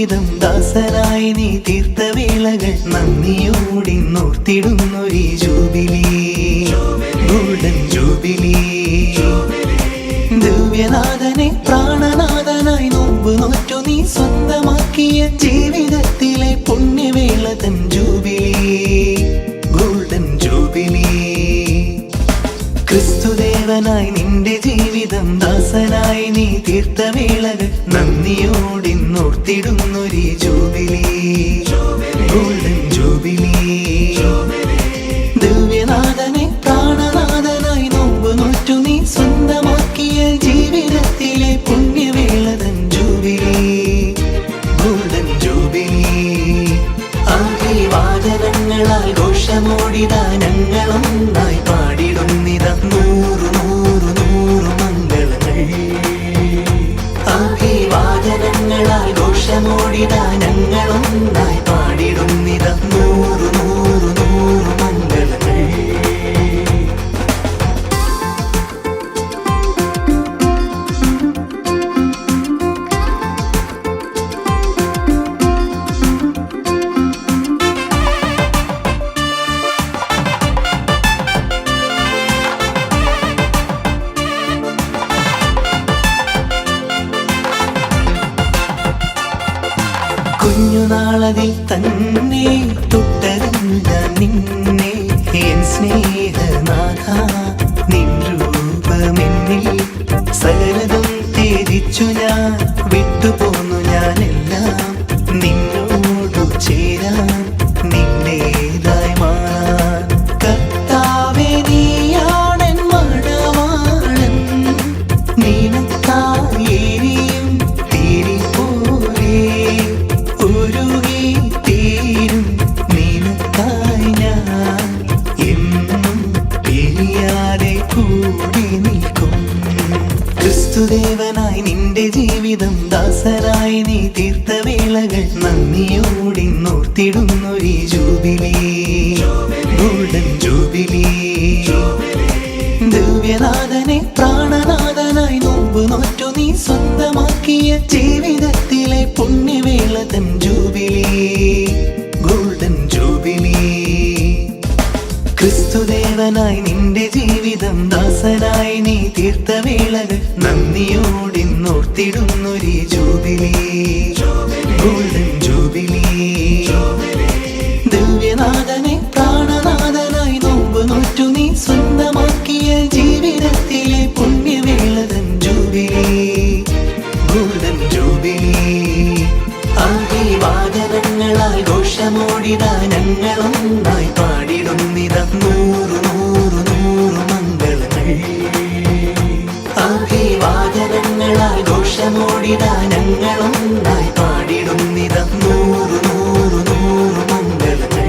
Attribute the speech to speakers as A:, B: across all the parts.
A: ജീവിതം ദാസനായി നീ തീർത്ത വേളകൾ നന്ദിയോടിന്നോർത്തിടുന്നൊരീ ജൂബിലി, ഗോൾഡൻ ജൂബിലി. ദിവ്യനാഥനെ പ്രാണനാഥനായി നോമ്പ് നോറ്റു നീ സ്വന്തമാക്കിയ ജീവിതത്തിലെ പുണ്യവേള തൻ ജൂബിലി, ഗോൾഡൻ ജൂബിലി. ക്രിസ്തുദേവനായി നിന്റെ ജീവിതം ദാസനായി നീ തീർത്ത വേളകൾ നന്ദിയോടിന്നോർത്തിടുന്നൊരീ ജൂബിലി, ഗോൾഡൻ ജൂബിലി. ദിവ്യനാഥനെ പ്രാണനാഥനായി നോമ്പ് നോറ്റു നീ സ്വന്തമാക്കിയ ജീവിതത്തിലെ പുണ്യവേള തൻ ജൂബിലി, ഗോൾഡൻ ജൂബിലി. ആദിവാദനങ്ങളാൽ ഘോഷമോടിതാ ഞങ്ങളൊന്നായി പാടിടുന്നിത നൂറു നൂറു നൂറു മംഗളങ്ങൾ. ആദിവാദനങ്ങളാൽ ഘോഷമോടിതാ ഞങ്ങളൊന്നായി പാടിടുന്നിത നൂറു നൂറു നൂറു മംഗളങ്ങൾ. കുഞ്ഞുനാളതിൽ തന്നെ തൊട്ടറിഞ്ഞ നിന്നെ എൻ സ്നേഹനാഥ, നിൻ രൂപമെന്നിൽ സകലതും ത്യജിച്ചു ഞാൻ വിട്ടുപോന്നു ഞാനെല്ലാം നിന്നോടു ചേരാൻ നിന്റേതായി മാറാൻ. കർത്താവേ നീയാണെൻ മണവാളൻ, നിനക്കായെരിയും തിരി പോലെ ഉരുകി തീരും നിനക്കായി ഞാൻ എന്നും പിരിയാതെ കൂടി നിൽക്കും. ക്രിസ്തുദേവനായി നിന്റെ ജീവിതം ദാസനായി നീ തീർത്ത വേളകൾ നന്ദിയോടിന്നോർത്തിടുന്നൊരീ ജൂബിലി, ഗോൾഡൻ ജൂബിലി. ദിവ്യനാഥനെ പ്രാണനാഥനായി നോമ്പ് നോറ്റു നീ സ്വന്തമാക്കിയ ജീവിതത്തിലെ പുണ്യവേള തൻ ജൂബിലി, ഗോൾഡൻ ജൂബിലി. ക്രിസ്തുദേവനായി നിന്റെ ജീവിതം ദാസനായി നീ തീർത്ത വേളകൾ നന്ദിയോടിന്നോർത്തിടുന്നൊരീ ജൂബിലി, ഗോൾഡൻ ജൂബിലി. ദിവ്യനാഥനെ പ്രാണനാഥനായി നോമ്പ് നോറ്റു നീ സ്വന്തമാക്കിയ ജീവിതത്തിലെ പുണ്യവേള തൻ ജൂബിലി, ഗോൾഡൻ ജൂബിലി. ആദിവാദനങ്ങളാൽ ഘോഷമോടിതാ ഞങ്ങളൊന്നായി പാടിടുന്നിത നൂറു നൂറു നൂറു മംഗളങ്ങൾ. ആദിവാദനങ്ങളാൽ ഘോഷമോടിതാ ഞങ്ങളൊന്നായി പാടിടുന്നിത നൂറു നൂറു നൂറു മംഗളങ്ങൾ.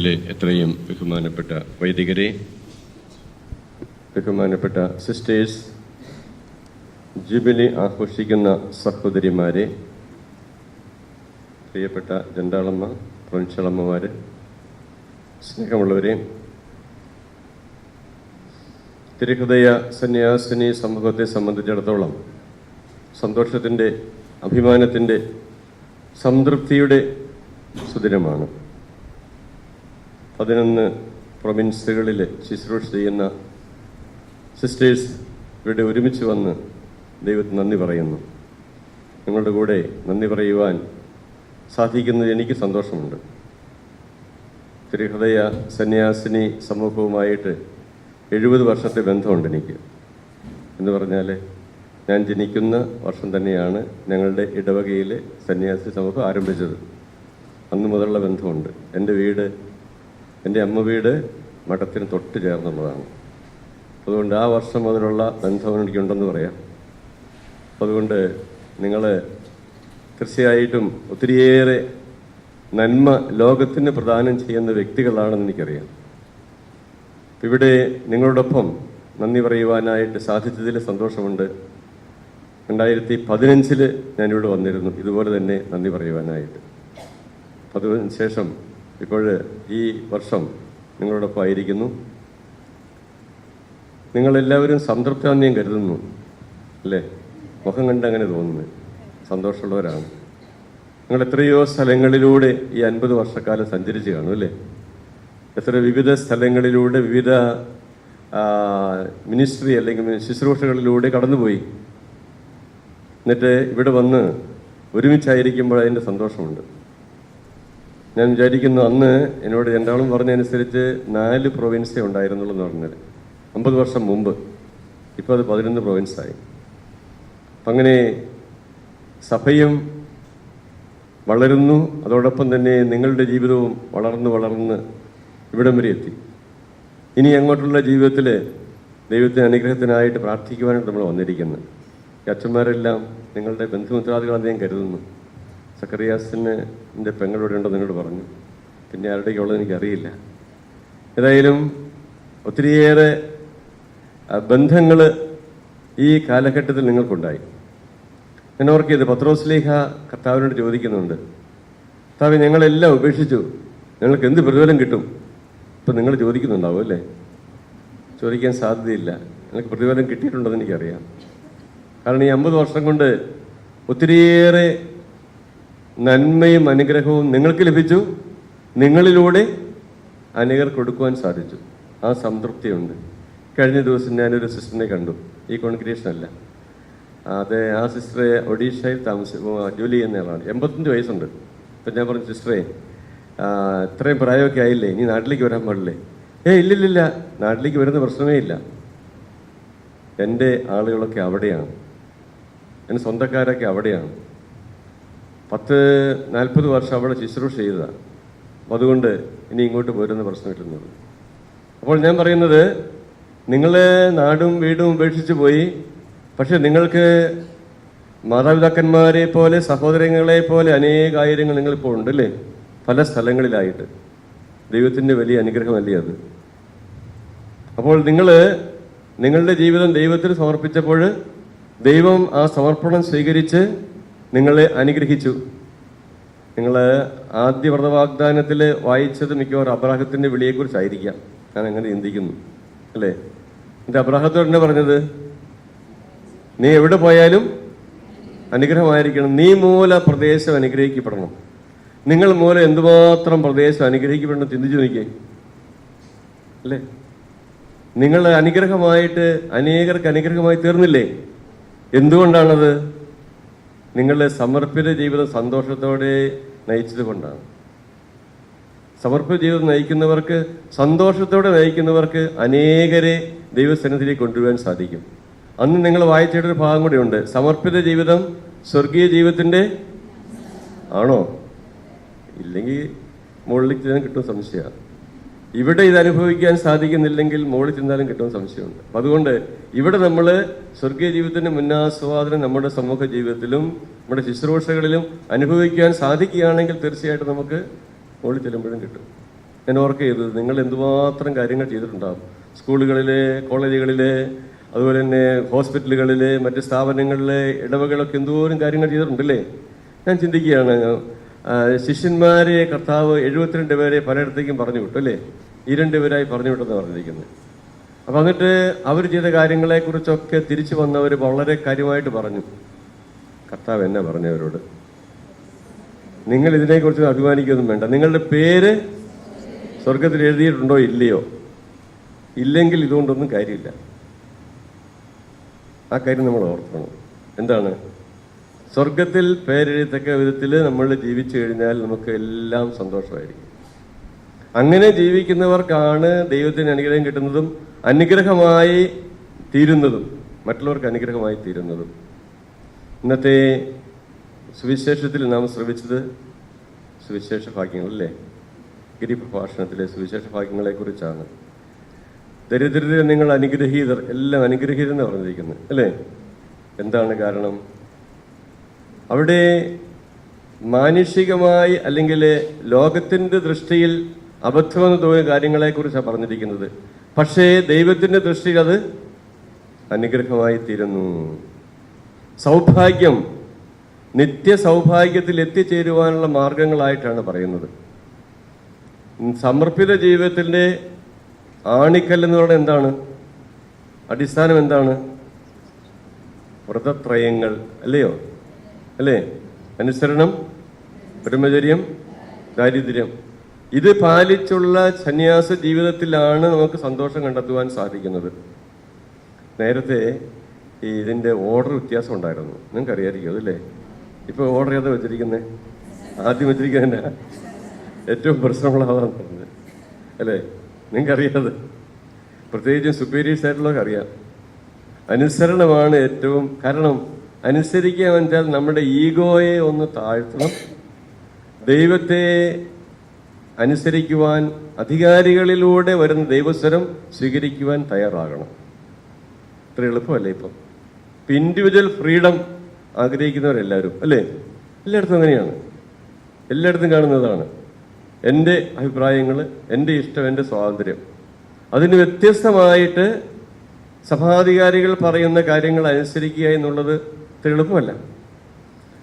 B: വേദിയിലെ എത്രയും ബഹുമാനപ്പെട്ട വൈദികരെ, ബഹുമാനപ്പെട്ട സിസ്റ്റേഴ്സ്, ജൂബിലി ആഘോഷിക്കുന്ന സഹോദരിമാരെ, പ്രിയപ്പെട്ട ജണ്ടാളമ്മ, പ്രൊവിൻഷ്യലമ്മമാർ, സ്നേഹമുള്ളവരെ, തിരുഹൃദയ സന്യാസിനി സമൂഹത്തെ സംബന്ധിച്ചിടത്തോളം സന്തോഷത്തിൻ്റെ, അഭിമാനത്തിൻ്റെ, സംതൃപ്തിയുടെ സുദിനമാണ്. 11 പ്രൊവിൻസുകളിൽ ശുശ്രൂഷ ചെയ്യുന്ന സിസ്റ്റേഴ്സ് ഇവിടെ ഒരുമിച്ച് വന്ന് ദൈവത്തിന് നന്ദി പറയുന്നു. നിങ്ങളുടെ കൂടെ നന്ദി പറയുവാൻ സാധിക്കുന്നത് എനിക്ക് സന്തോഷമുണ്ട്. തിരുഹൃദയ സന്യാസിനി സമൂഹവുമായിട്ട് 70 വർഷത്തെ ബന്ധമുണ്ട് എനിക്ക്. എന്ന് പറഞ്ഞാൽ ഞാൻ ജനിക്കുന്ന വർഷം തന്നെയാണ് ഞങ്ങളുടെ ഇടവകയിലെ സന്യാസി സമൂഹം ആരംഭിച്ചത്. അന്ന് മുതലുള്ള ബന്ധമുണ്ട്. എൻ്റെ അമ്മ വീട് മഠത്തിന് തൊട്ട് ചേർന്നുള്ളതാണ്. അതുകൊണ്ട് ആ വർഷം മുതലുള്ള ബന്ധം എനിക്കുണ്ടെന്ന് പറയാം. അതുകൊണ്ട് നിങ്ങൾ തീർച്ചയായിട്ടും ഒത്തിരിയേറെ നന്മ ലോകത്തിന് പ്രദാനം ചെയ്യുന്ന വ്യക്തികളാണെന്ന് എനിക്കറിയാം. ഇവിടെ നിങ്ങളോടൊപ്പം നന്ദി പറയുവാനായിട്ട് സാധിച്ചതിൽ സന്തോഷമുണ്ട്. 2015 ഞാനിവിടെ വന്നിരുന്നു ഇതുപോലെ തന്നെ നന്ദി പറയുവാനായിട്ട്. അതിനുശേഷം ഇപ്പോൾ ഈ വർഷം നിങ്ങളോടൊപ്പം ആയിരിക്കുന്നു. നിങ്ങളെല്ലാവരും സംതൃപ്താന്ന് ഞാൻ കരുതുന്നു, അല്ലേ? മുഖം കണ്ട് അങ്ങനെ തോന്നുന്നു. സന്തോഷമുള്ളവരാണ്. നിങ്ങൾ എത്രയോ സ്ഥലങ്ങളിലൂടെ ഈ 50 വർഷക്കാലം സഞ്ചരിച്ച് കാണും, അല്ലേ? എത്ര വിവിധ സ്ഥലങ്ങളിലൂടെ വിവിധ മിനിസ്ട്രി അല്ലെങ്കിൽ ശുശ്രൂഷകളിലൂടെ കടന്നുപോയി. എന്നിട്ട് ഇവിടെ വന്ന് ഒരുമിച്ചായിരിക്കുമ്പോൾ അതിൻ്റെ സന്തോഷമുണ്ട്. ഞാൻ വിചാരിക്കുന്നു, അന്ന് എന്നോട് രണ്ടാളും പറഞ്ഞതനുസരിച്ച് 4 പ്രൊവിൻസേ ഉണ്ടായിരുന്നുള്ളൂ എന്ന് പറഞ്ഞാൽ 50 വർഷം മുമ്പ്. ഇപ്പോൾ അത് 11 പ്രൊവിൻസായി. അപ്പം അങ്ങനെ സഭയും വളരുന്നു. അതോടൊപ്പം തന്നെ നിങ്ങളുടെ ജീവിതവും വളർന്ന് ഇവിടം വരെ എത്തി. ഇനി അങ്ങോട്ടുള്ള ജീവിതത്തിൽ ദൈവത്തിന് അനുഗ്രഹത്തിനായിട്ട് പ്രാർത്ഥിക്കുവാനായിട്ട് നമ്മൾ വന്നിരിക്കുന്നത്. ഈ അച്ഛന്മാരെല്ലാം നിങ്ങളുടെ ബന്ധുമിത്രാദികളാണെന്ന് ഞാൻ കരുതുന്നു. സക്കറിയാസിൻ്റെ പെങ്ങളിവിടെ ഉണ്ടെന്ന് എന്നോട് പറഞ്ഞു. പിന്നെ ആരുടെയൊക്കെയുള്ളത് എനിക്കറിയില്ല. ഏതായാലും ഒത്തിരിയേറെ ബന്ധങ്ങൾ ഈ കാലഘട്ടത്തിൽ നിങ്ങൾക്കുണ്ടായി. ഞാൻ ഓർക്കിയത് പത്രോസ്ലീഹ കർത്താവിനോട് ചോദിക്കുന്നുണ്ട്, കർത്താവ് ഞങ്ങളെല്ലാം ഉപേക്ഷിച്ചു, ഞങ്ങൾക്ക് എന്ത് പ്രതിഫലം കിട്ടും? ഇപ്പം നിങ്ങൾ ചോദിക്കുന്നുണ്ടാവും, അല്ലേ? ചോദിക്കാൻ സാധ്യതയില്ല. നിങ്ങൾക്ക് പ്രതിഫലം കിട്ടിയിട്ടുണ്ടെന്ന് എനിക്കറിയാം. കാരണം ഈ 50 വർഷം കൊണ്ട് ഒത്തിരിയേറെ നന്മയും അനുഗ്രഹവും നിങ്ങൾക്ക് ലഭിച്ചു. നിങ്ങളിലൂടെ അനേകർ കൊടുക്കുവാൻ സാധിച്ചു. ആ സംതൃപ്തിയുണ്ട്. കഴിഞ്ഞ ദിവസം ഞാനൊരു സിസ്റ്ററിനെ കണ്ടു. ഈ കോൺഗ്രിഗേഷൻ അല്ല, അത് ആ സിസ്റ്ററെ ഒഡീഷയിൽ ജോലി ചെയ്യുന്ന ആളാണ്. 85 വയസ്സുണ്ട്. അപ്പം ഞാൻ പറഞ്ഞു, സിസ്റ്ററെ ഇത്രയും പ്രായമൊക്കെ ആയില്ലേ, ഇനി നാട്ടിലേക്ക് വരാൻ പാടില്ലേ? ഇല്ലില്ല, നാട്ടിലേക്ക് വരുന്ന പ്രശ്നമേ ഇല്ല. എൻ്റെ ആളുകളൊക്കെ അവിടെയാണ്, എൻ്റെ സ്വന്തക്കാരൊക്കെ അവിടെയാണ്. 40 വർഷം അവിടെ ശുശ്രൂഷ ചെയ്തതാണ്. അപ്പം അതുകൊണ്ട് ഇനി ഇങ്ങോട്ട് പോരുന്ന പ്രശ്നമില്ലെന്നത്. അപ്പോൾ ഞാൻ പറയുന്നത്, നിങ്ങൾ നാടും വീടും ഉപേക്ഷിച്ച് പോയി. പക്ഷെ നിങ്ങൾക്ക് മാതാപിതാക്കന്മാരെ പോലെ, സഹോദരങ്ങളെ പോലെ അനേകായിരങ്ങൾ നിങ്ങളിപ്പോൾ ഉണ്ടല്ലേ, പല സ്ഥലങ്ങളിലായിട്ട്. ദൈവത്തിൻ്റെ വലിയ അനുഗ്രഹമല്ലേ അത്? അപ്പോൾ നിങ്ങളുടെ ജീവിതം ദൈവത്തിന് സമർപ്പിച്ചപ്പോൾ ദൈവം ആ സമർപ്പണം സ്വീകരിച്ച് നിങ്ങളെ അനുഗ്രഹിച്ചു. നിങ്ങൾ ആദ്യ വ്രതവാഗ്ദാനത്തിൽ വായിച്ചത് മിക്കവാറും അബ്രാഹത്തിൻ്റെ വിളിയെക്കുറിച്ചായിരിക്കാം. ഞാൻ അങ്ങനെ ചിന്തിക്കുന്നു, അല്ലേ? എൻ്റെ അബ്രാഹത്തോട് തന്നെ പറഞ്ഞത്, നീ എവിടെ പോയാലും അനുഗ്രഹമായിരിക്കണം, നീ മൂല പ്രദേശം അനുഗ്രഹിക്കപ്പെടണം. നിങ്ങൾ മൂലം എന്തുമാത്രം പ്രദേശം അനുഗ്രഹിക്കപ്പെടണം ചിന്തിച്ചു നോക്കിയേ, അല്ലേ? നിങ്ങൾ അനുഗ്രഹമായിട്ട് അനേകർക്ക് അനുഗ്രഹമായി തീർന്നില്ലേ? എന്തുകൊണ്ടാണത്? നിങ്ങളുടെ സമർപ്പിത ജീവിതം സന്തോഷത്തോടെ നയിച്ചത് കൊണ്ടാണ്. സമർപ്പിത ജീവിതം നയിക്കുന്നവർക്ക്, സന്തോഷത്തോടെ നയിക്കുന്നവർക്ക് അനേകരെ ദൈവസന്നിധിയിലേക്ക് കൊണ്ടുവരാൻ സാധിക്കും. അന്ന് നിങ്ങൾ വായിച്ചിട്ടൊരു ഭാഗം കൂടെ ഉണ്ട്, സമർപ്പിത ജീവിതം സ്വർഗീയ ജീവിതത്തിൻ്റെ ആണോ? ഇല്ലെങ്കിൽ മുകളിൽ ചെന്നാൽ കിട്ടും സംശയമാണ്. ഇവിടെ ഇത് അനുഭവിക്കാൻ സാധിക്കുന്നില്ലെങ്കിൽ മുകളിൽ ചെന്നാലും കിട്ടുന്ന സംശയമുണ്ട്. അപ്പം അതുകൊണ്ട് ഇവിടെ നമ്മൾ സ്വർഗീയ ജീവിതത്തിൻ്റെ മുന്നാസ്വാദനം നമ്മുടെ സമൂഹ ജീവിതത്തിലും നമ്മുടെ ശുശ്രൂഷകളിലും അനുഭവിക്കാൻ സാധിക്കുകയാണെങ്കിൽ തീർച്ചയായിട്ടും നമുക്ക് മുകളിൽ ചെല്ലുമ്പോഴും കിട്ടും. ഞാൻ ഓർക്ക് ചെയ്തത്, നിങ്ങൾ എന്തുമാത്രം കാര്യങ്ങൾ ചെയ്തിട്ടുണ്ടാകും. സ്കൂളുകളിലെ, കോളേജുകളിലെ, അതുപോലെ തന്നെ ഹോസ്പിറ്റലുകളിലെ, മറ്റ് സ്ഥാപനങ്ങളിലെ, ഇടവകളൊക്കെ എന്തോരം കാര്യങ്ങൾ ചെയ്തിട്ടുണ്ടല്ലേ. ഞാൻ ചിന്തിക്കുകയാണ്, ശിഷ്യന്മാരെ കർത്താവ് 72 പേരെ പലയിടത്തേക്കും പറഞ്ഞു വിട്ടു അല്ലേ. 2 പേരായി പറഞ്ഞു വിട്ടെന്ന് പറഞ്ഞിരിക്കുന്നത്. അപ്പം എന്നിട്ട് അവർ ചെയ്ത കാര്യങ്ങളെക്കുറിച്ചൊക്കെ തിരിച്ചു വന്നവർ വളരെ കാര്യമായിട്ട് പറഞ്ഞു. കർത്താവ് എന്നാ പറഞ്ഞവരോട്, നിങ്ങൾ ഇതിനെക്കുറിച്ച് അഭിമാനിക്കൊന്നും വേണ്ട, നിങ്ങളുടെ പേര് സ്വർഗത്തിൽ എഴുതിയിട്ടുണ്ടോ ഇല്ലയോ, ഇല്ലെങ്കിൽ ഇതുകൊണ്ടൊന്നും കാര്യമില്ല. ആ കാര്യം നമ്മൾ ഓർക്കണം. എന്താണ്? സ്വർഗത്തിൽ പേരെഴുതത്തക്ക വിധത്തിൽ നമ്മൾ ജീവിച്ചു കഴിഞ്ഞാൽ നമുക്ക് എല്ലാം സന്തോഷമായിരിക്കും. അങ്ങനെ ജീവിക്കുന്നവർക്കാണ് ദൈവത്തിന് അനുഗ്രഹം കിട്ടുന്നതും അനുഗ്രഹമായി തീരുന്നതും, മറ്റുള്ളവർക്ക് അനുഗ്രഹമായി തീരുന്നതും. ഇന്നത്തെ സുവിശേഷത്തിൽ നാം ശ്രവിച്ചത് സുവിശേഷ ഭാഗ്യങ്ങളല്ലേ, ഗിരിപ്രഭാഷണത്തിലെ സുവിശേഷ ഭാഗ്യങ്ങളെക്കുറിച്ചാണ്. ദരിദ്രരെ നിങ്ങൾ അനുഗ്രഹീതർ, എല്ലാം അനുഗ്രഹീതെന്ന് പറഞ്ഞിരിക്കുന്നത് അല്ലേ. എന്താണ് കാരണം? അവിടെ മാനുഷികമായി അല്ലെങ്കിൽ ലോകത്തിൻ്റെ ദൃഷ്ടിയിൽ അബദ്ധമെന്ന് തോന്നിയ കാര്യങ്ങളെക്കുറിച്ചാണ് പറഞ്ഞിരിക്കുന്നത്. പക്ഷേ ദൈവത്തിൻ്റെ ദൃഷ്ടിയിൽ അത് അനുഗ്രഹമായി തീരുന്നു. സൗഭാഗ്യം, നിത്യ സൗഭാഗ്യത്തിൽ എത്തിച്ചേരുവാനുള്ള മാർഗങ്ങളായിട്ടാണ് പറയുന്നത്. സമർപ്പിത ജീവിതത്തിൻ്റെ ആണിക്കല്ലെന്ന് പറയുന്നത് എന്താണ്? അടിസ്ഥാനം എന്താണ്? വ്രതത്രയങ്ങൾ അല്ലയോ, അല്ലേ? അനുസരണം, ബ്രഹ്മചര്യം, ദാരിദ്ര്യം. ഇത് പാലിച്ചുള്ള സന്യാസ ജീവിതത്തിലാണ് നമുക്ക് സന്തോഷം കണ്ടെത്തുവാൻ സാധിക്കുന്നത്. നേരത്തെ ഇതിൻ്റെ ഓർഡർ വ്യത്യാസം ഉണ്ടായിരുന്നു, നിങ്ങൾക്ക് അറിയാമായിരിക്കും അതല്ലേ. ഇപ്പോൾ ഓർഡർ ഏതാ വെച്ചിരിക്കുന്നത്? ആദ്യം വെച്ചിരിക്കുന്നതന്നെ ഏറ്റവും പ്രശ്നമുള്ള അതാണ് പറഞ്ഞത് അല്ലേ. നിങ്ങൾക്കറിയാതെ, പ്രത്യേകിച്ചും സുപ്പീരിയേഴ്സ് ആയിട്ടുള്ളവർക്ക് അറിയാം. അനുസരണമാണ് ഏറ്റവും. കാരണം അനുസരിക്കുക വെച്ചാൽ നമ്മുടെ ഈഗോയെ ഒന്ന് താഴ്ത്തണം, ദൈവത്തെ അനുസരിക്കുവാൻ, അധികാരികളിലൂടെ വരുന്ന ദൈവസ്വരം സ്വീകരിക്കുവാൻ തയ്യാറാകണം. ഇത്ര എളുപ്പമല്ലേ ഇപ്പം. ഇൻഡിവിജ്വൽ ഫ്രീഡം ആഗ്രഹിക്കുന്നവരെല്ലാവരും അല്ലേ, എല്ലായിടത്തും അങ്ങനെയാണ്, എല്ലായിടത്തും കാണുന്നതാണ്. എൻ്റെ അഭിപ്രായങ്ങൾ, എൻ്റെ ഇഷ്ടം, എൻ്റെ സ്വാതന്ത്ര്യം. അതിന് വ്യത്യസ്തമായിട്ട് സഭാധികാരികൾ പറയുന്ന കാര്യങ്ങൾ അനുസരിക്കുക എന്നുള്ളത് ഇത്ര എളുപ്പമല്ല.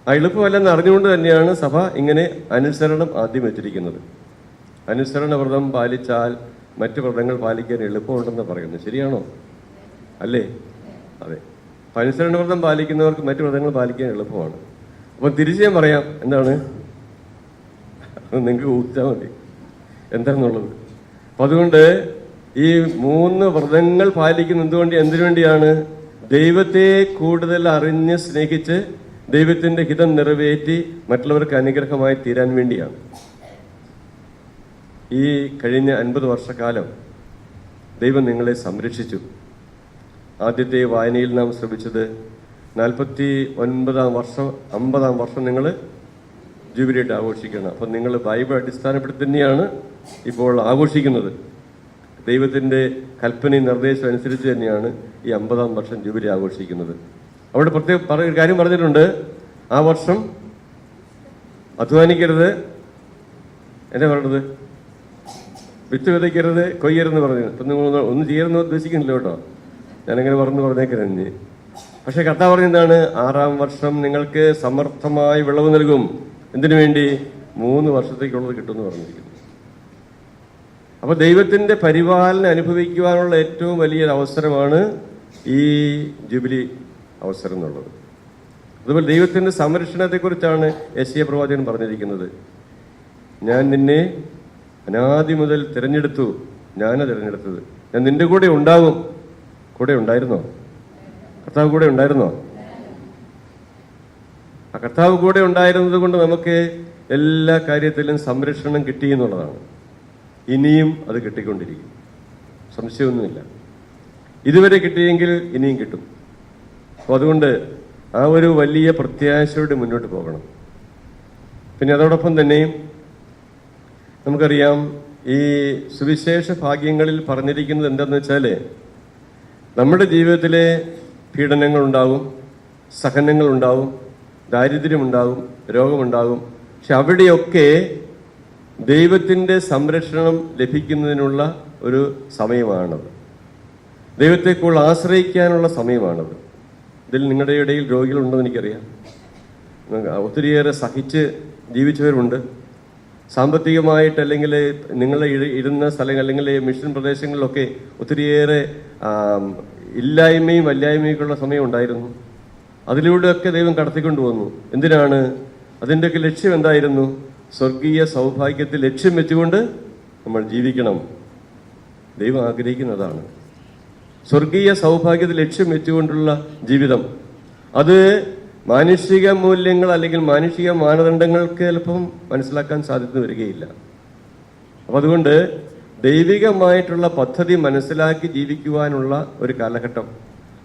B: ആ എളുപ്പമല്ലെന്ന് അറിഞ്ഞുകൊണ്ട് തന്നെയാണ് സഭ ഇങ്ങനെ അനുസരണം ആദ്യം വെച്ചിരിക്കുന്നത്. അനുസരണ വ്രതം പാലിച്ചാൽ മറ്റു വ്രതങ്ങൾ പാലിക്കാൻ എളുപ്പമുണ്ടെന്ന് പറയുന്നത് ശരിയാണോ? അല്ലേ? അതെ. അനുസരണ വ്രതം പാലിക്കുന്നവർക്ക് മറ്റു വ്രതങ്ങൾ പാലിക്കാൻ എളുപ്പമാണ്. അപ്പം തിരിച്ച് ഞാൻ പറയാം, എന്താണ് നിങ്ങൾക്ക് ഊഹിച്ചാൽ മതി എന്താണെന്നുള്ളത്. അപ്പം അതുകൊണ്ട് ഈ 3 വ്രതങ്ങൾ പാലിക്കുന്ന എന്തിനു വേണ്ടിയാണ്? ദൈവത്തെ കൂടുതൽ അറിഞ്ഞ് സ്നേഹിച്ച് ദൈവത്തിൻ്റെ ഹിതം നിറവേറ്റി മറ്റുള്ളവർക്ക് അനുഗ്രഹമായി തീരാൻ വേണ്ടിയാണ്. ഈ കഴിഞ്ഞ 50 വർഷക്കാലം ദൈവം നിങ്ങളെ സംരക്ഷിച്ചു. ആദ്യത്തെ വായനയിൽ നാം ശ്രമിച്ചത് 49-ാം വർഷം, 50-ാം വർഷം നിങ്ങൾ ജൂബിലിയായിട്ട് ആഘോഷിക്കണം. അപ്പം നിങ്ങൾ ബൈബിൾ അടിസ്ഥാനപ്പെടുത്തി തന്നെയാണ് ഇപ്പോൾ ആഘോഷിക്കുന്നത്. ദൈവത്തിൻ്റെ കൽപ്പനയും നിർദ്ദേശം അനുസരിച്ച് തന്നെയാണ് ഈ 50-ാം വർഷം ജൂബിലി ആഘോഷിക്കുന്നത്. അവിടെ പ്രത്യേക കാര്യം പറഞ്ഞിട്ടുണ്ട്, ആ വർഷം അധ്വാനിക്കരുത്, എന്നാ പറഞ്ഞത്, വിത്ത് വിതയ്ക്കരുത്, കൊയ്യരുതെന്ന് പറഞ്ഞു. ഇപ്പം നിങ്ങൾ ഒന്നും ചെയ്യരുതെന്ന് ഉദ്ദേശിക്കുന്നില്ല കേട്ടോ, ഞാനങ്ങനെ പറഞ്ഞേക്കരുത്. പക്ഷെ കർത്താവ് പറഞ്ഞെന്താണ്? 6-ാം വർഷം നിങ്ങൾക്ക് സമർത്ഥമായി വിളവ് നൽകും. എന്തിനു വേണ്ടി? 3 വർഷത്തേക്കുള്ളത് കിട്ടുമെന്ന് പറഞ്ഞിരിക്കുന്നു. അപ്പൊ ദൈവത്തിന്റെ പരിപാലനം അനുഭവിക്കുവാനുള്ള ഏറ്റവും വലിയൊരു അവസരമാണ് ഈ ജൂബിലി അവസരം എന്നുള്ളത്. അതുപോലെ ദൈവത്തിന്റെ സംരക്ഷണത്തെക്കുറിച്ചാണ് യെശയ്യാ പ്രവാചകൻ പറഞ്ഞിരിക്കുന്നത്. ഞാൻ നിന്നെ അനാദി മുതൽ തിരഞ്ഞെടുത്തു, ഞാനാ തിരഞ്ഞെടുത്തത്, ഞാൻ നിന്റെ കൂടെ ഉണ്ടാകും. കൂടെ ഉണ്ടായിരുന്നോ? കർത്താവ് കൂടെ ഉണ്ടായിരുന്നോ? ആ കർത്താവ് കൂടെ ഉണ്ടായിരുന്നത് കൊണ്ട് നമുക്ക് എല്ലാ കാര്യത്തിലും സംരക്ഷണം കിട്ടി എന്നുള്ളതാണ്. ഇനിയും അത് കിട്ടിക്കൊണ്ടിരിക്കും, സംശയമൊന്നുമില്ല. ഇതുവരെ കിട്ടിയെങ്കിൽ ഇനിയും കിട്ടും. അപ്പോൾ അതുകൊണ്ട് ആ ഒരു വലിയ പ്രത്യാശയോടെ മുന്നോട്ട് പോകണം. പിന്നെ അതോടൊപ്പം തന്നെ നമുക്കറിയാം, ഈ സുവിശേഷ ഭാഗ്യങ്ങളിൽ പറഞ്ഞിരിക്കുന്നത് എന്താണെന്ന് വെച്ചാൽ, നമ്മുടെ ജീവിതത്തിലെ പീഡനങ്ങളുണ്ടാകും, സഹനങ്ങളുണ്ടാകും, ദാരിദ്ര്യമുണ്ടാകും, രോഗമുണ്ടാകും. പക്ഷെ അവിടെയൊക്കെ ദൈവത്തിൻ്റെ സംരക്ഷണം ലഭിക്കുന്നതിനുള്ള ഒരു സമയമാണത്. ദൈവത്തെ കൂടുതൽ ആശ്രയിക്കാനുള്ള സമയമാണത്. ഇതിൽ നിങ്ങളുടെ ഇടയിൽ രോഗികളുണ്ടെന്ന് എനിക്കറിയാം. ഒത്തിരിയേറെ സഹിച്ച് ജീവിച്ചവരുണ്ട്. സാമ്പത്തികമായിട്ട് അല്ലെങ്കിൽ നിങ്ങളെ ഇരുന്ന സ്ഥലങ്ങൾ അല്ലെങ്കിൽ മിഷൻ പ്രദേശങ്ങളിലൊക്കെ ഒത്തിരിയേറെ ഇല്ലായ്മയും വല്ലായ്മയൊക്കെയുള്ള സമയം ഉണ്ടായിരുന്നു. അതിലൂടെയൊക്കെ ദൈവം കടത്തിക്കൊണ്ടു വന്നു. എന്തിനാണ്? അതിൻ്റെയൊക്കെ ലക്ഷ്യം എന്തായിരുന്നു? സ്വർഗീയ സൗഭാഗ്യത്തിൽ ലക്ഷ്യം വെച്ചുകൊണ്ട് നമ്മൾ ജീവിക്കണം. ദൈവം ആഗ്രഹിക്കുന്നതാണ് സ്വർഗീയ സൗഭാഗ്യത്തിൽ ലക്ഷ്യം വെച്ചുകൊണ്ടുള്ള ജീവിതം. അത് മാനുഷിക മൂല്യങ്ങൾ അല്ലെങ്കിൽ മാനുഷിക മാനദണ്ഡങ്ങൾക്ക് ചിലപ്പം മനസ്സിലാക്കാൻ സാധിച്ചു വരികയില്ല. അപ്പം അതുകൊണ്ട് ദൈവികമായിട്ടുള്ള പദ്ധതി മനസ്സിലാക്കി ജീവിക്കുവാനുള്ള ഒരു കാലഘട്ടം,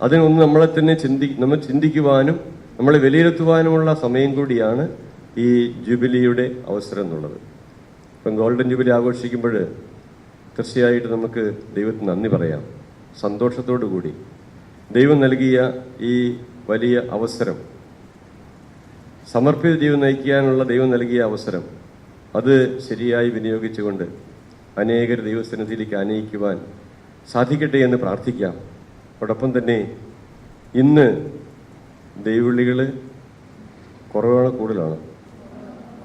B: അതിനൊന്ന് നമ്മളെ തന്നെ നമ്മൾ ചിന്തിക്കുവാനും നമ്മളെ വിലയിരുത്തുവാനുമുള്ള സമയം കൂടിയാണ് ഈ ജൂബിലിയുടെ അവസരം എന്നുള്ളത്. ഇപ്പം ഗോൾഡൻ ജൂബിലി ആഘോഷിക്കുമ്പോൾ തീർച്ചയായിട്ടും നമുക്ക് ദൈവത്തിന് നന്ദി പറയാം. സന്തോഷത്തോടു കൂടി ദൈവം നൽകിയ ഈ വലിയ അവസരം, സമർപ്പിത ജീവിതം നയിക്കാനുള്ള ദൈവം നൽകിയ അവസരം, അത് ശരിയായി വിനിയോഗിച്ചുകൊണ്ട് അനേകർ ദൈവസന്നിധിയിലേക്ക് ആനയിക്കുവാൻ സാധിക്കട്ടെ എന്ന് പ്രാർത്ഥിക്കാം. അതോടൊപ്പം തന്നെ ഇന്ന് ദൈവവിളികൾ കൂടുതലാണ്,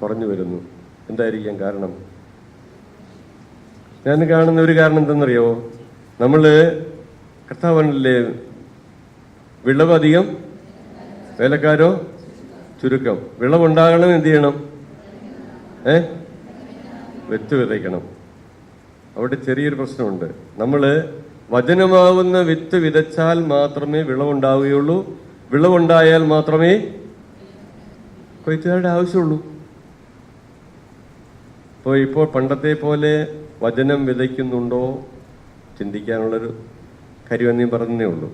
B: കുറഞ്ഞു വരുന്നു. എന്തായിരിക്കാം കാരണം? ഞാൻ കാണുന്ന ഒരു കാരണം എന്തെന്നറിയോ? നമ്മൾ കർത്താവനല്ലേ, വിളവധികം വേലക്കാരോ ചുരുക്കം. വിളവുണ്ടാകണം, എന്ത് ചെയ്യണം? വിത്ത് വിതയ്ക്കണം. അവിടെ ചെറിയൊരു പ്രശ്നമുണ്ട്. നമ്മൾ വചനമാവുന്ന വിത്ത് വിതച്ചാൽ മാത്രമേ വിളവുണ്ടാവുകയുള്ളൂ. വിളവുണ്ടായാൽ മാത്രമേ കൊയ്ത്തുകാരുടെ ആവശ്യമുള്ളൂ. ഇപ്പോൾ പണ്ടത്തെ പോലെ വചനം വിതയ്ക്കുന്നുണ്ടോ ചിന്തിക്കാനുള്ളൊരു കാര്യമെന്നീ പറഞ്ഞേ ഉള്ളൂ.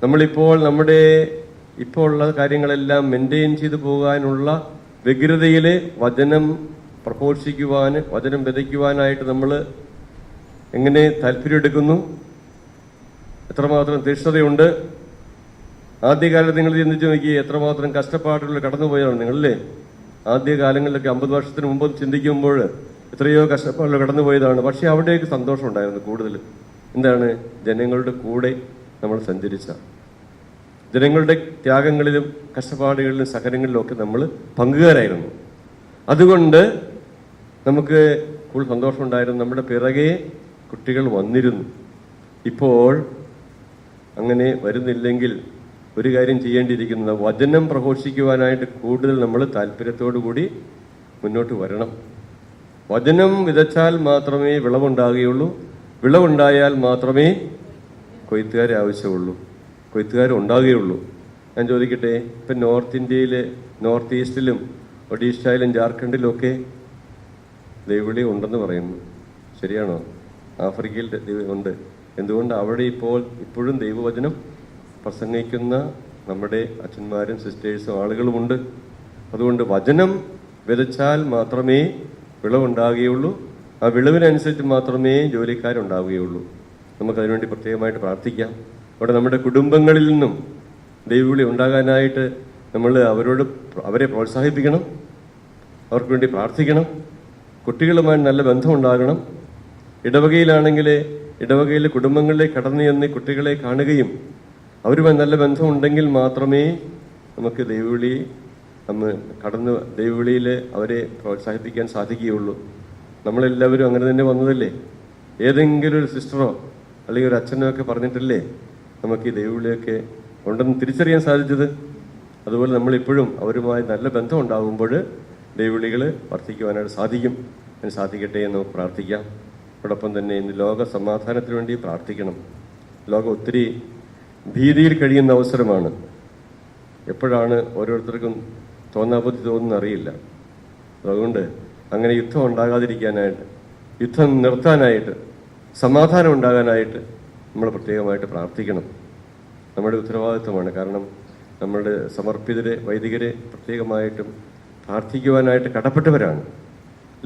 B: നമ്മളിപ്പോൾ നമ്മുടെ ഇപ്പോൾ ഉള്ള കാര്യങ്ങളെല്ലാം മെയിൻറ്റെയിൻ ചെയ്തു പോകാനുള്ള വ്യഗ്രതയിൽ വചനം പ്രഘോഷിക്കുവാൻ, വചനം വിതയ്ക്കുവാനായിട്ട് നമ്മൾ എങ്ങനെ താല്പര്യമെടുക്കുന്നു, എത്രമാത്രം തീക്ഷ്ണതയുണ്ട്. ആദ്യകാലത്ത് നിങ്ങൾ ചിന്തിച്ചു നോക്കി എത്രമാത്രം കഷ്ടപ്പാടുകൾ കടന്നുപോയതാണ് നിങ്ങളല്ലേ. ആദ്യകാലങ്ങളിലൊക്കെ 50 വർഷത്തിന് മുമ്പ് ചിന്തിക്കുമ്പോൾ എത്രയോ കഷ്ടപ്പാടുകൾ കടന്നുപോയതാണ്. പക്ഷേ അവിടേക്ക് സന്തോഷം ഉണ്ടായിരുന്നു കൂടുതൽ. എന്താണ്? ജനങ്ങളുടെ കൂടെ നമ്മൾ സഞ്ചരിച്ച, ജനങ്ങളുടെ ത്യാഗങ്ങളിലും കഷ്ടപ്പാടുകളിലും സഹനങ്ങളിലും ഒക്കെ നമ്മൾ പങ്കുകാരായിരുന്നു. അതുകൊണ്ട് നമുക്ക് കൂടുതൽ സന്തോഷമുണ്ടായിരുന്നു. നമ്മുടെ പിറകെ കുട്ടികൾ വന്നിരുന്നു. ഇപ്പോൾ അങ്ങനെ വരുന്നില്ലെങ്കിൽ ഒരു കാര്യം ചെയ്യേണ്ടിയിരിക്കുന്നത് വചനം പ്രഘോഷിക്കുവാനായിട്ട് കൂടുതൽ നമ്മൾ താല്പര്യത്തോടു കൂടി മുന്നോട്ട് വരണം. വചനം വിതച്ചാൽ മാത്രമേ വിളവുണ്ടാകുകയുള്ളൂ. വിളവുണ്ടായാൽ മാത്രമേ കൊയ്ത്തുകാരെ ആവശ്യമുള്ളൂ, കൊയ്ത്തുകാരുണ്ടാകുകയുള്ളൂ. ഞാൻ ചോദിക്കട്ടെ, ഇപ്പം നോർത്ത് ഇന്ത്യയിൽ, നോർത്ത് ഈസ്റ്റിലും ഒഡീഷയിലും ജാർഖണ്ഡിലും ഒക്കെ ദൈവവിളി ഉണ്ടെന്ന് പറയുന്നു. ശരിയാണോ? ആഫ്രിക്കയിൽ ഉണ്ട്. എന്തുകൊണ്ട്? അവിടെ ഇപ്പോഴും ദൈവവചനം പ്രസംഗിക്കുന്ന നമ്മുടെ അച്ഛന്മാരും സിസ്റ്റേഴ്സും ആളുകളുമുണ്ട്. അതുകൊണ്ട് വചനം വിതച്ചാൽ മാത്രമേ വിളവുണ്ടാകുകയുള്ളൂ. ആ വിളവിനനുസരിച്ച് മാത്രമേ ജോലിക്കാരുണ്ടാവുകയുള്ളൂ. നമുക്കതിനുവേണ്ടി പ്രത്യേകമായിട്ട് പ്രാർത്ഥിക്കാം. അവിടെ നമ്മുടെ കുടുംബങ്ങളിൽ നിന്നും ദൈവവിളി ഉണ്ടാകാനായിട്ട് നമ്മൾ അവരെ പ്രോത്സാഹിപ്പിക്കണം, അവർക്ക് വേണ്ടി പ്രാർത്ഥിക്കണം. കുട്ടികളുമായി നല്ല ബന്ധമുണ്ടാകണം. ഇടവകയിലാണെങ്കിൽ ഇടവകയിലെ കുടുംബങ്ങളിലേക്ക് കടന്നു ചെന്ന് കുട്ടികളെ കാണുകയും അവരുമായി നല്ല ബന്ധമുണ്ടെങ്കിൽ മാത്രമേ നമുക്ക് ദൈവവിളിയിൽ അവരെ പ്രോത്സാഹിപ്പിക്കാൻ സാധിക്കുകയുള്ളൂ. നമ്മളെല്ലാവരും അങ്ങനെ തന്നെ വന്നതല്ലേ. ഏതെങ്കിലും ഒരു സിസ്റ്ററോ അല്ലെങ്കിൽ ഒരു അച്ഛനോ ഒക്കെ പറഞ്ഞിട്ടല്ലേ നമുക്ക് ഈ ദൈവവിളിയൊക്കെ ഉണ്ടെന്ന് തിരിച്ചറിയാൻ സാധിച്ചത്. അതുപോലെ നമ്മളിപ്പോഴും അവരുമായി നല്ല ബന്ധം ഉണ്ടാകുമ്പോൾ ദൈവവിളികൾ വർദ്ധിക്കുവാനായിട്ട് സാധിക്കും. അതിന് സാധിക്കട്ടെ എന്ന് നമുക്ക് പ്രാർത്ഥിക്കാം. അതോടൊപ്പം തന്നെ ഇന്ന് ലോക സമാധാനത്തിന് വേണ്ടി പ്രാർത്ഥിക്കണം. ലോകം ഒത്തിരി ഭീതിയിൽ കഴിയുന്ന അവസരമാണ്. എപ്പോഴാണ് ഓരോരുത്തർക്കും തോന്നാബുദ്ധി തോന്നുന്ന അറിയില്ല. അതുകൊണ്ട് അങ്ങനെ യുദ്ധം ഉണ്ടാകാതിരിക്കാനായിട്ട്, യുദ്ധം നിർത്താനായിട്ട്, സമാധാനം ഉണ്ടാകാനായിട്ട് നമ്മൾ പ്രത്യേകമായിട്ട് പ്രാർത്ഥിക്കണം. നമ്മുടെ ഉത്തരവാദിത്വമാണ്. കാരണം നമ്മളുടെ സമർപ്പിതരെ, വൈദികരെ പ്രത്യേകമായിട്ടും പ്രാർത്ഥിക്കുവാനായിട്ട് കടപ്പെട്ടവരാണ്.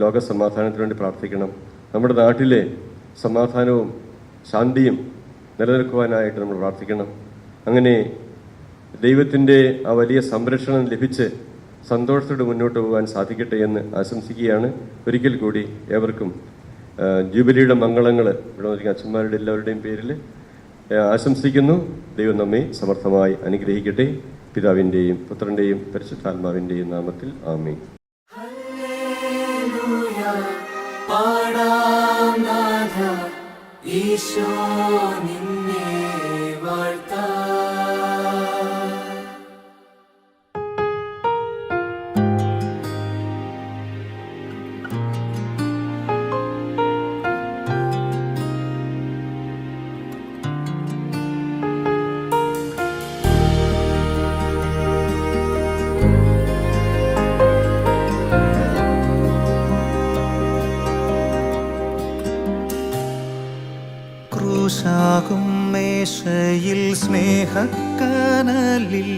B: ലോക സമാധാനത്തിന് വേണ്ടി പ്രാർത്ഥിക്കണം. നമ്മുടെ നാട്ടിലെ സമാധാനവും ശാന്തിയും നിലനിൽക്കുവാനായിട്ട് നമ്മൾ പ്രാർത്ഥിക്കണം. അങ്ങനെ ദൈവത്തിൻ്റെ ആ വലിയ സംരക്ഷണം ലഭിച്ച് സന്തോഷത്തോടെ മുന്നോട്ട് പോകാൻ സാധിക്കട്ടെ എന്ന് ആശംസിക്കുകയാണ്. ഒരിക്കൽ കൂടി ഏവർക്കും ജൂബിലിയുടെ മംഗളങ്ങൾ ഇവിടെ വന്നിരിക്കുന്ന അച്ഛന്മാരുടെ എല്ലാവരുടെയും പേരിൽ ആശംസിക്കുന്നു. ദൈവം നമ്മെ സമർത്ഥമായി അനുഗ്രഹിക്കട്ടെ. പിതാവിൻ്റെയും പുത്രൻ്റെയും പരിശുദ്ധാത്മാവിൻ്റെയും നാമത്തിൽ ആമേൻ.
A: ഈശോ നിന്നെ വാഴ്ത്താം. ക്രൂശാകും മേശയിൽ സ്നേഹക്കനലിൽ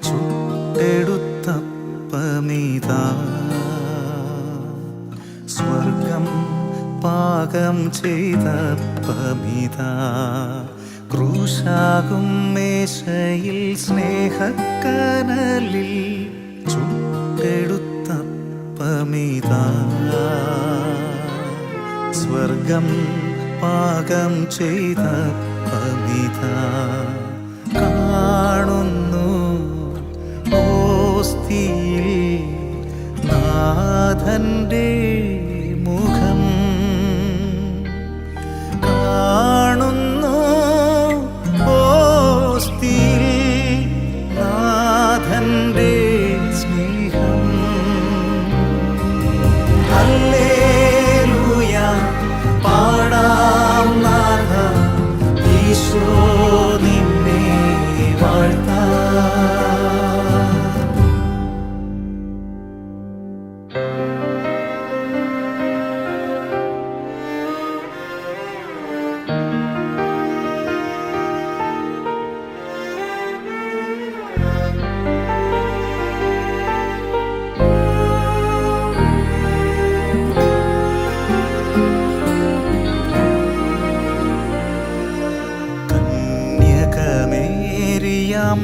A: ചുട്ടെടുത്തപ്പമിതാ, സ്വർഗം പാകം ചെയ്തപ്പമിതാ. ക്രൂശാകും മേശയിൽ സ്നേഹക്കനലിൽ ചുട്ടെടുത്തപ്പമിതാ, സ്വർഗം പാകം ചെയ്ത പവിതാ. കാണുന്നു ഓസ്തിയിൽ നാഥന്റെ മുഖം, കാണുന്നു ഓസ്തിയിൽ നാഥന്റെ സ്നേഹം. ഹല്ലേലൂയ പാടാം നാഥ, ഈശോ നിന്നെ വാഴ്ത്താം.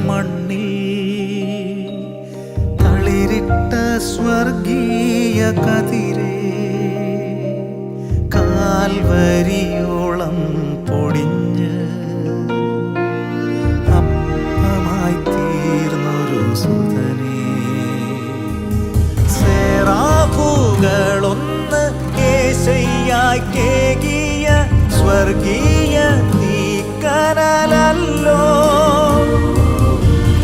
A: മണ്ണിൽ തളിരിട്ട സ്വർഗീയ കതിരേ, കാൽവരിയോളം പൊടിഞ്ഞ് അപ്പമായി തീർന്നൊരു സുതനേ. സെറാഫുകളൊന്ന് യേശയ്യായി കേകിയ സ്വർഗീയ തീക്കനലല്ലോ,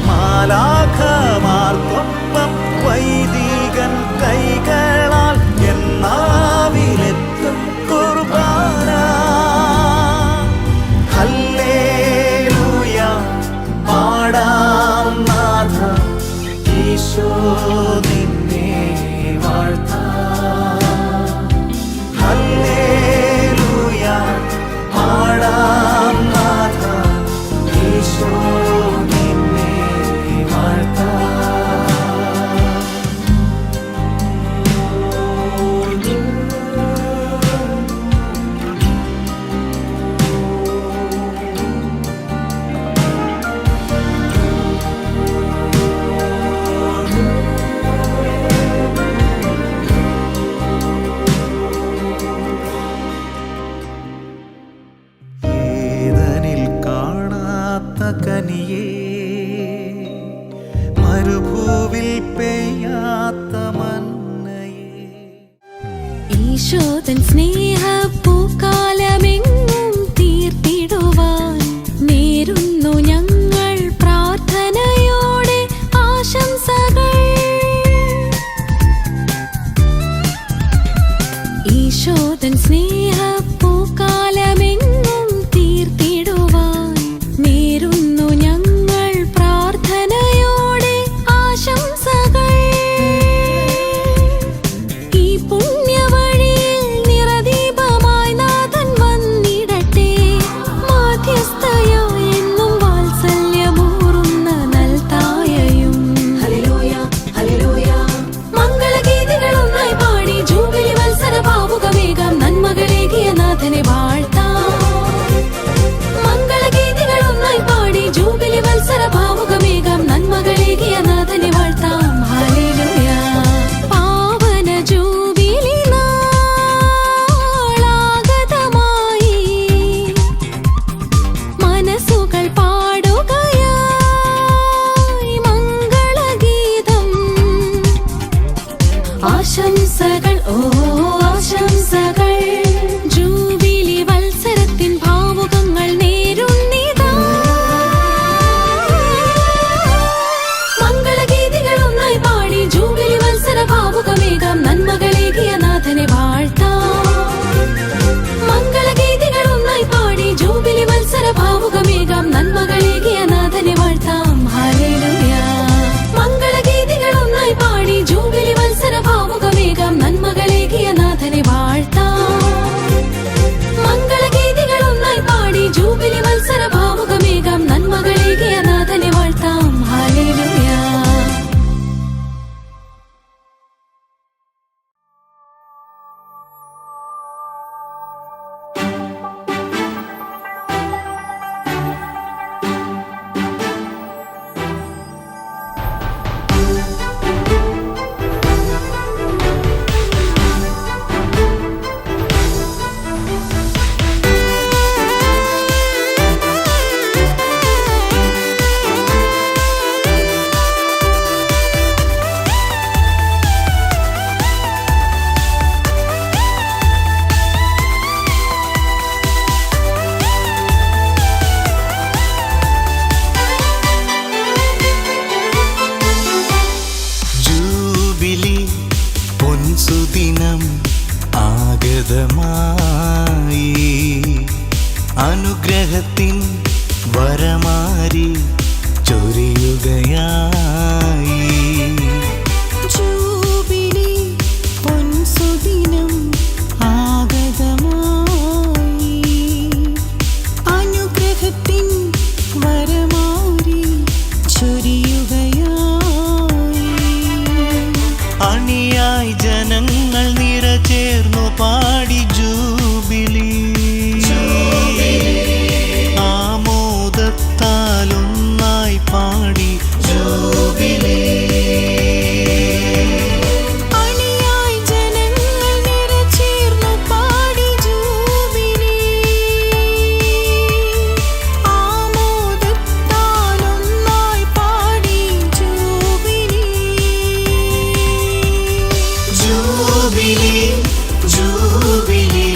A: മാലാഖമാർക്കൊപ്പം വൈദികൻ കൈകളാൽ എന്നാവിലെത്തും കുർബാന. ഹല്ലേലൂയ പാടാം നാഥ, ഈശോ നിന്നെ വാഴ്ത്താം. ഹല്ലേലൂയ പാടാം നാഥ, ഈശോ കനിയേ, മരുഭൂവിൽ പെയ്യാത്ത മന്നയേ.
C: ഈശോതൻ സ്നേഹ പൂക്കാലമെങ്ങും തീർത്തിടുവാൻ നേരുന്നു ഞങ്ങൾ പ്രാർത്ഥനയോടെ ആശംസകൾ. ഈശോതൻ സ്നേഹ പൂക്കാലമെങ്ങും തീർത്തിടുവാൻ നേരുന്നു ഞങ്ങൾ പ്രാർത്ഥനയോടെ ആശംസകൾ. ഈ പുണ്യവഴിയിൽ നിറദീപമായി നാഥൻ വന്നിടട്ടെ, മാധ്യസ്ഥയായി എന്നും വാത്സല്യമൂറുന്ന നൽതായയും. ഹല്ലേലൂയ ഹല്ലേലൂയ മംഗളഗീതികളൊന്നായി പാടി ജൂബിലി വത്സര ഭാവുകമേകാം നന്മകളേകിയ ആശംസകൾ ആശംസകൾ ജൂബിലി വത്സരത്തിൻ ഭാവുകങ്ങൾ നേരുന്നിതാ മംഗളഗീതികൾ ഒന്നായി പാടി ജൂബിലി വത്സര ഭാവുകമേകാം നന്മകളേകിയ നാഥനെ വാഴ്ത്താം മംഗളഗീതികൾ ഒന്നായി പാടി ജൂബിലി വത്സര ഭാവുകമേകാം നന്മകളേകിയ നാഥനെ വാഴ്ത്താം ഹല്ലേലൂയ മംഗളഗീതികൾ ഒന്നായി പാടി ജൂബിലി വത്സര ഭാവുകമേകാം നന്മകളേകിയ നാഥനെ വാഴ്ത്താം മംഗളഗീതികൾ ഒന്നായി പാടി ജൂബിലി വത്സര ഭാവുകമേകാം നന്മകളേകിയ നാഥനെ വാഴ്ത്താം ഹല്ലേലൂയ.
A: ജൂബിലി പൊൻസുദിനം ആഗതമായി അനുഗ്രഹത്തിൻ വരമാരി ചൊരിയുകയായി
C: ജൂബിലി പൊൻസുദിനം ആഗതമായി അനുഗ്രഹത്തിൻ വരമാരി ചൊരിയുകയായി
A: അണിയായി ജനങ്ങൾ നിറചേർന്നു പാടി ജൂബിലി ആമോദത്താലൊന്നായി പാടി ജൂബിലി
C: അണിയായി ജനങ്ങൾ നിറചേർന്നു പാടി ജൂബിലി ആമോദത്താലൊന്നായി പാടി ജൂബിലി
A: ജൂബിലി ജൂബിലി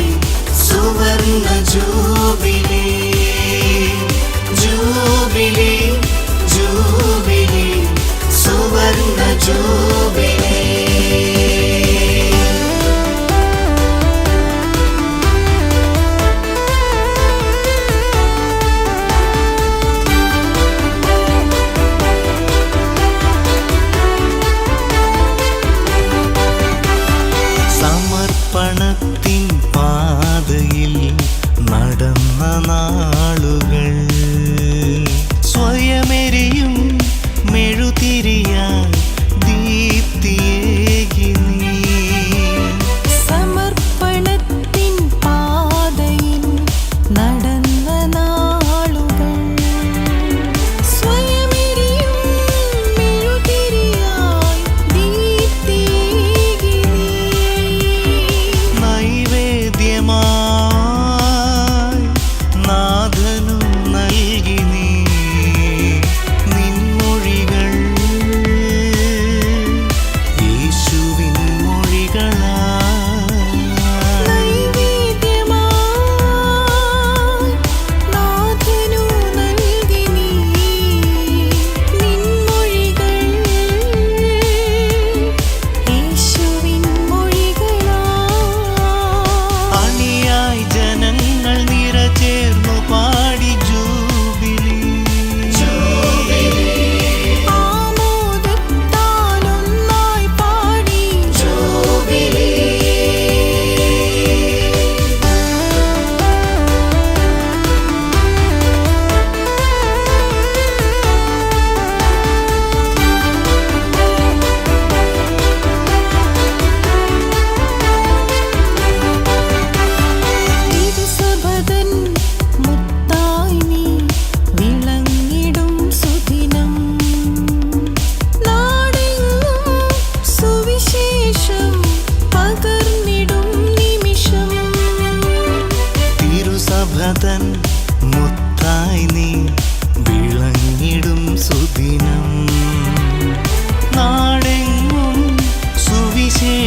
A: സുവർണ ജൂബിലി ജൂബിലി ജൂബിലി സുവർണ ജൂബിലി സമർപ്പണത്തിൻ പാതയിൽ നടന്ന നാളുകൾ സ്വയമെരിയും മെഴുതിരിയായി ദീപ്തിയേകി നീ
C: സമർപ്പണത്തിൻ പാതയിൽ നടന്ന നാളുകൾ സ്വയമെരിയും മെഴുതിരിയായി ദീപ്തിയേകി നീ
A: നൈവേദ്യമായി നാഥനു നൽകി നീ നിൻമൊഴികൾ യേശുവിൻ മൊഴികളായി
C: നൈവേദ്യമായി നാഥനു നൽകി നീ നിൻമൊഴികൾ യേശുവിൻ മൊഴികളായി
A: അണിയായി ജനങ്ങൾ നിറചേർന്നു പാടി ജൂബിലി
C: ആമോദത്താലൊന്നായി പാടി ജൂബിലി തിരുസഭതൻ മുത്തായി നീ വിളങ്ങിടും സുദിനം നാടെങ്ങും സുവിശേഷം പകർന്നിടും നിമിഷം
A: തിരുസഭതൻ മുത്തായി നീ വിളങ്ങിടും സുദിനം നാടെങ്ങും സുവിശേഷം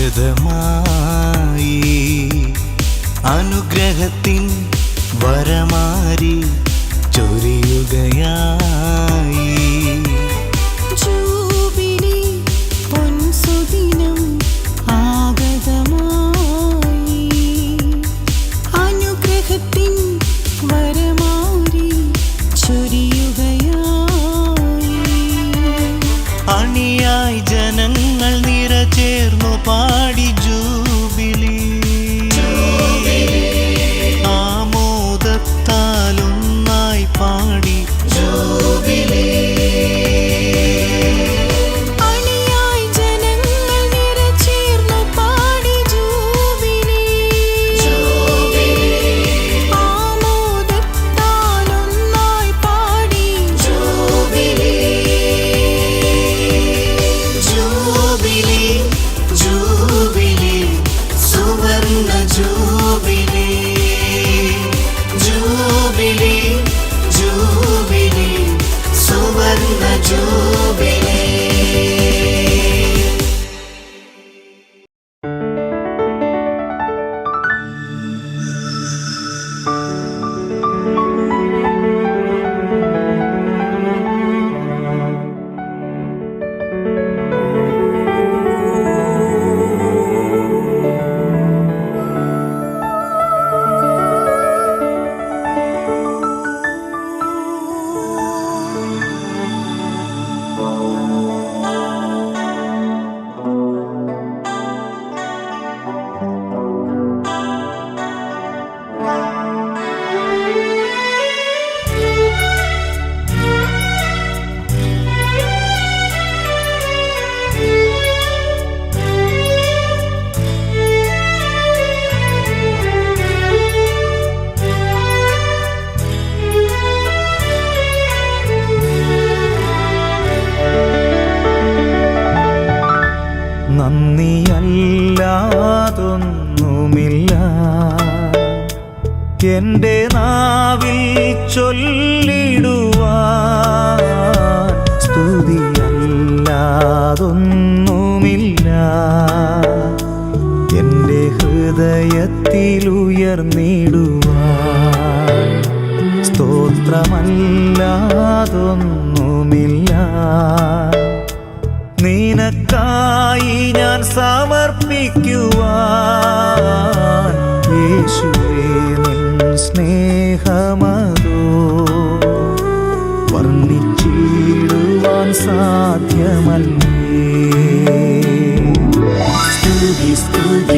A: സ്വാഗതമായി അനുഗ്രഹത്തിൻ വരമാരി ചൊരിയുകയായി.
C: ജൂബിലി പൊൻസുദിനം ആഗതമായി അനുഗ്രഹത്തിൻ വരമാരി ചൊരിയുകയായി.
A: അണിയായി ജനങ്ങൾ നിറചേർന്നു പാടി ജൂബിലി, ആമോദത്താലൊന്നായി പാടി ജൂബിലി.
C: അണിയായി ജനങ്ങൾ നിറചേർന്നു പാടി ജൂബിലി, ആമോദത്താലൊന്നായി പാടി ജൂബിലി.
A: ജൂബിലി ജൂബിലി സുവർണ ജൂബിലി, ജൂബിലി ജൂബിലി സുവർണ ജൂബിലി.
D: നന്ദിയല്ലാതൊന്നുമില്ല എൻ്റെ നാവിൽ ചൊല്ലിടുവാൻ, സ്തുതിയല്ലാതൊന്നുമില്ല എൻ്റെ ഹൃദയത്തിലുയർന്നിടുവാൻ, സ്തോത്രമല്ലാതൊന്നുമില്ല നിനക്കായി ഞാൻ സമർപ്പിക്കുവാൻ. യേശുവേ നിൻ സ്നേഹമതോ വർണ്ണിച്ചിടുവാൻ സാധ്യമല്ലേ. സ്തുതി സ്തുതി